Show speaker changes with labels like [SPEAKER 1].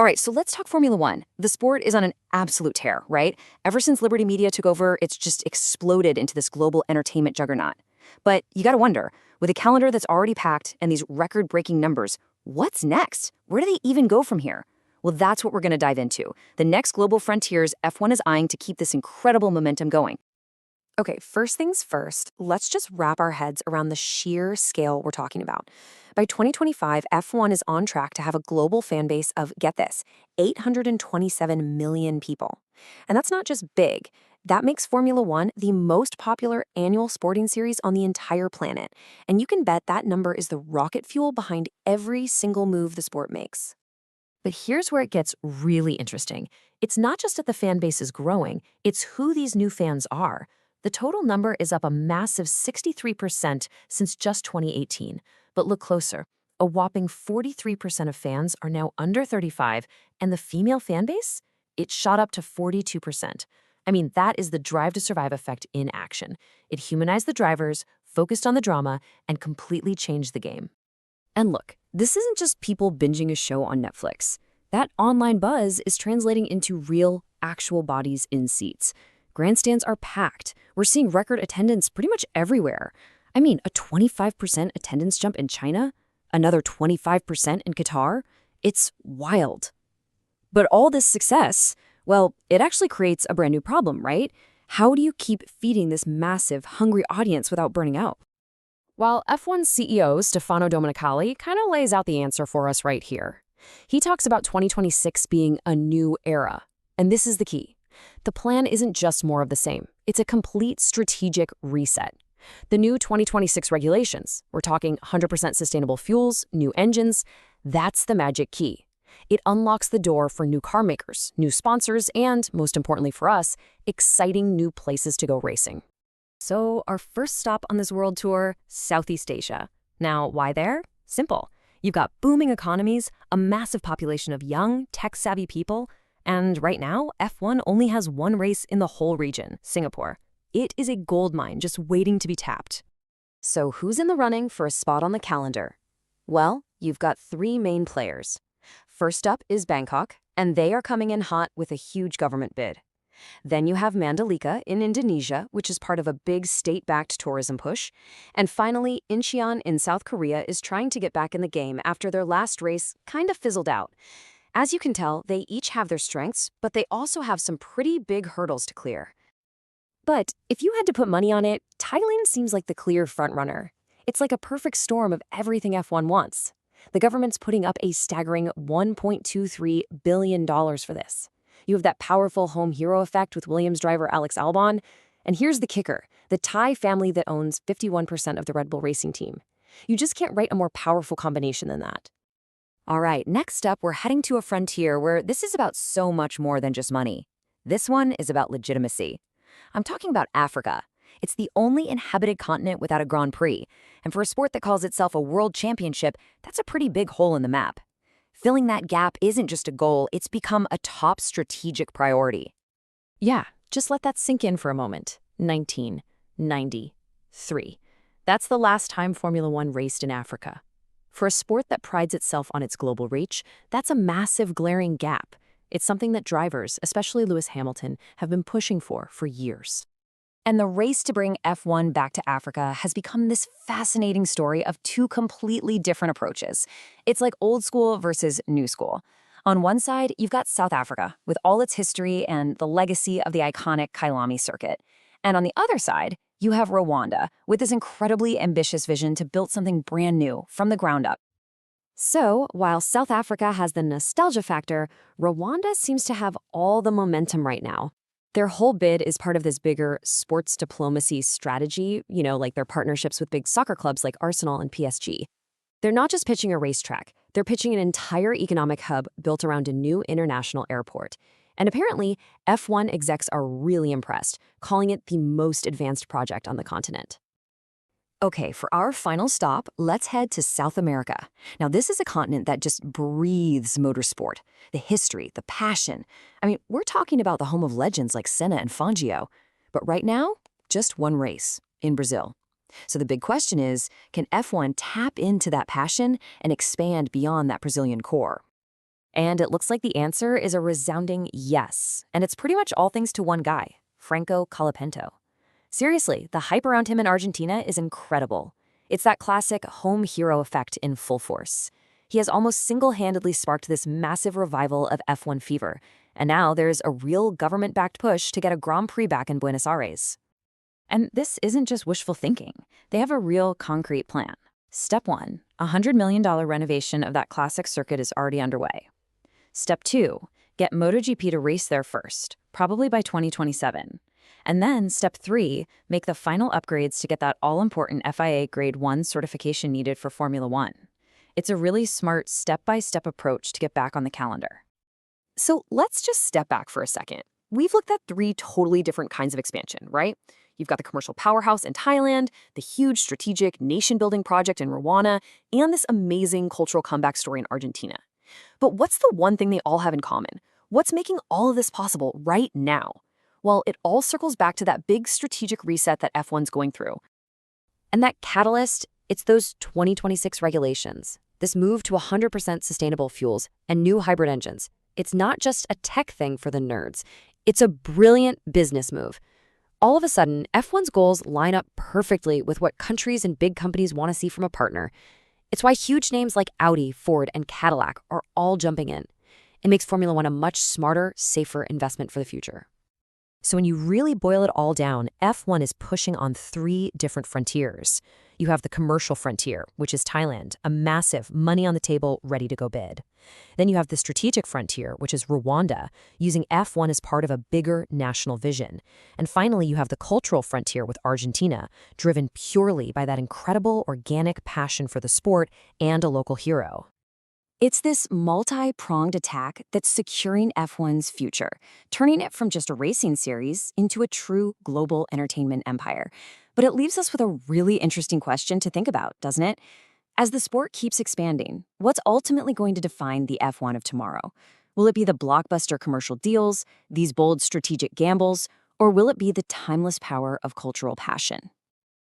[SPEAKER 1] All right, so let's talk Formula One. The sport is on an absolute tear, right? Ever since Liberty Media took over, it's just exploded into this global entertainment juggernaut. But you gotta wonder, with a calendar that's already packed and these record-breaking numbers, what's next? Where do they even go from here? Well, that's what we're gonna dive into. The next global frontiers F1 is eyeing to keep this incredible momentum going.
[SPEAKER 2] Okay, first things first, let's just wrap our heads around the sheer scale we're talking about. By 2025, F1 is on track to have a global fan base of, get this, 827 million people. And that's not just big. That makes Formula One the most popular annual sporting series on the entire planet. And you can bet that number is the rocket fuel behind every single move the sport makes.
[SPEAKER 3] But here's where it gets really interesting. It's not just that the fan base is growing, it's who these new fans are. The total number is up a massive 63% since just 2018. But look closer. A whopping 43% of fans are now under 35, and the female fan base? It shot up to 42%. I mean, that is the Drive to Survive effect in action. It humanized the drivers, focused on the drama, and completely changed the game.
[SPEAKER 1] And look, this isn't just people binging a show on Netflix. That online buzz is translating into real, actual bodies in seats. Grandstands are packed. We're seeing record attendance pretty much everywhere. I mean, a 25% attendance jump in China, another 25% in Qatar. It's wild. But all this success, well, it actually creates a brand new problem, right? How do you keep feeding this massive, hungry audience without burning out?
[SPEAKER 3] While F1 CEO Stefano Domenicali kind of lays out the answer for us right here. He talks about 2026 being a new era. And this is the key. The plan isn't just more of the same. It's a complete strategic reset. The new 2026 regulations, we're talking 100% sustainable fuels, new engines, that's the magic key. It unlocks the door for new car makers, new sponsors, and, most importantly for us, exciting new places to go racing.
[SPEAKER 1] So our first stop on this world tour, Southeast Asia. Now, why there? Simple. You've got booming economies, a massive population of young, tech-savvy people, and right now, F1 only has one race in the whole region, Singapore. It is a gold mine just waiting to be tapped.
[SPEAKER 2] So who's in the running for a spot on the calendar? Well, you've got three main players. First up is Bangkok, and they are coming in hot with a huge government bid. Then you have Mandalika in Indonesia, which is part of a big state-backed tourism push. And finally, Incheon in South Korea is trying to get back in the game after their last race kind of fizzled out. As you can tell, they each have their strengths, but they also have some pretty big hurdles to clear. But if you had to put money on it, Thailand seems like the clear frontrunner. It's like a perfect storm of everything F1 wants. The government's putting up a staggering $1.23 billion for this. You have that powerful home hero effect with Williams driver Alex Albon. And here's the kicker, the Thai family that owns 51% of the Red Bull racing team. You just can't write a more powerful combination than that.
[SPEAKER 1] All right, next up, we're heading to a frontier where this is about so much more than just money. This one is about legitimacy. I'm talking about Africa. It's the only inhabited continent without a Grand Prix. And for a sport that calls itself a world championship, that's a pretty big hole in the map. Filling that gap isn't just a goal, it's become a top strategic priority.
[SPEAKER 3] Yeah, just let that sink in for a moment. 1993. That's the last time Formula One raced in Africa. For a sport that prides itself on its global reach, that's a massive, glaring gap. It's something that drivers, especially Lewis Hamilton, have been pushing for years.
[SPEAKER 1] And the race to bring F1 back to Africa has become this fascinating story of two completely different approaches. It's like old school versus new school. On one side, you've got South Africa, with all its history and the legacy of the iconic Kyalami circuit. And on the other side, you have Rwanda, with this incredibly ambitious vision to build something brand new from the ground up.
[SPEAKER 2] So, while South Africa has the nostalgia factor, Rwanda seems to have all the momentum right now. Their whole bid is part of this bigger sports diplomacy strategy, like their partnerships with big soccer clubs like Arsenal and PSG. They're not just pitching a racetrack, they're pitching an entire economic hub built around a new international airport. And apparently, F1 execs are really impressed, calling it the most advanced project on the continent.
[SPEAKER 1] Okay, for our final stop, let's head to South America. Now, this is a continent that just breathes motorsport. The history, the passion. I mean, we're talking about the home of legends like Senna and Fangio. But right now, just one race, in Brazil. So the big question is, can F1 tap into that passion and expand beyond that Brazilian core?
[SPEAKER 2] And it looks like the answer is a resounding yes. And it's pretty much all thanks to one guy, Franco Colapinto. Seriously, the hype around him in Argentina is incredible. It's that classic home hero effect in full force. He has almost single-handedly sparked this massive revival of F1 fever, and now there's a real government-backed push to get a Grand Prix back in Buenos Aires.
[SPEAKER 1] And this isn't just wishful thinking. They have a real concrete plan. Step 1, a $100 million renovation of that classic circuit is already underway. Step 2, get MotoGP to race there first, probably by 2027. And then Step 3, make the final upgrades to get that all-important FIA Grade 1 certification needed for Formula 1. It's a really smart step-by-step approach to get back on the calendar.
[SPEAKER 3] So let's just step back for a second. We've looked at 3 totally different kinds of expansion, right? You've got the commercial powerhouse in Thailand, the huge strategic nation-building project in Rwanda, and this amazing cultural comeback story in Argentina. But what's the one thing they all have in common? What's making all of this possible right now? Well, it all circles back to that big strategic reset that F1's going through.
[SPEAKER 2] And that catalyst, it's those 2026 regulations. This move to 100% sustainable fuels and new hybrid engines. It's not just a tech thing for the nerds. It's a brilliant business move. All of a sudden, F1's goals line up perfectly with what countries and big companies want to see from a partner. It's why huge names like Audi, Ford, and Cadillac are all jumping in. It makes Formula One a much smarter, safer investment for the future.
[SPEAKER 1] So when you really boil it all down, F1 is pushing on 3 different frontiers. You have the commercial frontier, which is Thailand, a massive money on the table, ready to go bid. Then you have the strategic frontier, which is Rwanda, using F1 as part of a bigger national vision. And finally, you have the cultural frontier with Argentina, driven purely by that incredible organic passion for the sport and a local hero.
[SPEAKER 2] It's this multi-pronged attack that's securing F1's future, turning it from just a racing series into a true global entertainment empire. But it leaves us with a really interesting question to think about, doesn't it? As the sport keeps expanding, what's ultimately going to define the F1 of tomorrow? Will it be the blockbuster commercial deals, these bold strategic gambles, or will it be the timeless power of cultural passion?